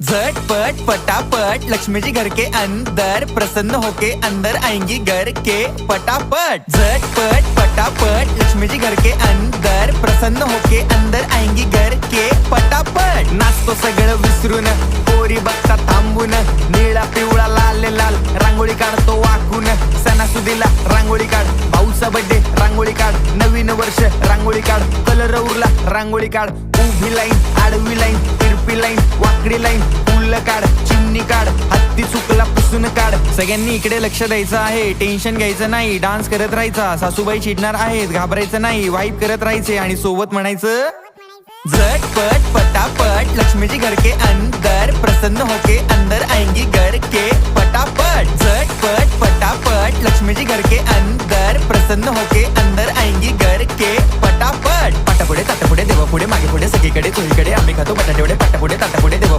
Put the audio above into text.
झटपट पटापट लक्ष्मी जी घर के अंदर प्रसन्न होके अंदर आएंगी घर के पटापट। झटपट पटापट लक्ष्मी जी घर के अंदर प्रसन्न होके अंदर आएंगी घर के पटापट। नाचतो सगळं विसरून पोरी बघता थांबून निळा पिवळा लाल लाल रांगोळी काढतो वाकून। सणासुदीला रांगोळी काढ, भाऊचा बर्थडे रांगोळी काढ, नवीन वर्ष रांगोळी काढ, कलर उरला रांगोळी काढ, उभी लाईन आडवी लाईन तिरपी लाईन वाकडी लाईन फुल काढ, चिमणी काढ, हत्ती चुकला पुसून काढ। सगळ्यांनी इकडे लक्ष द्यायचं आहे, टेन्शन घ्यायचं नाही, डान्स करत राहायचा। सासूबाई चिडणार आहेत, घाबरायचं नाही, वाईब करत राहायचे आणि सोबत म्हणायचं झटपट पटापट लक्ष्मी जी घर के अंदर प्रसन्न होके अंदर आएंगी घर के पटापट। झटपट पटापट लक्ष्मी जी घर के अंदर प्रसन्न होके अंदर आएंगी घर के पटापट। पाटापुढे ताटापुढे देवापुढे मागे पुढे सगळीकडे चोहीकडे आम्ही खातो बटाटेवडे पाटापुढे ताटापुढे देवा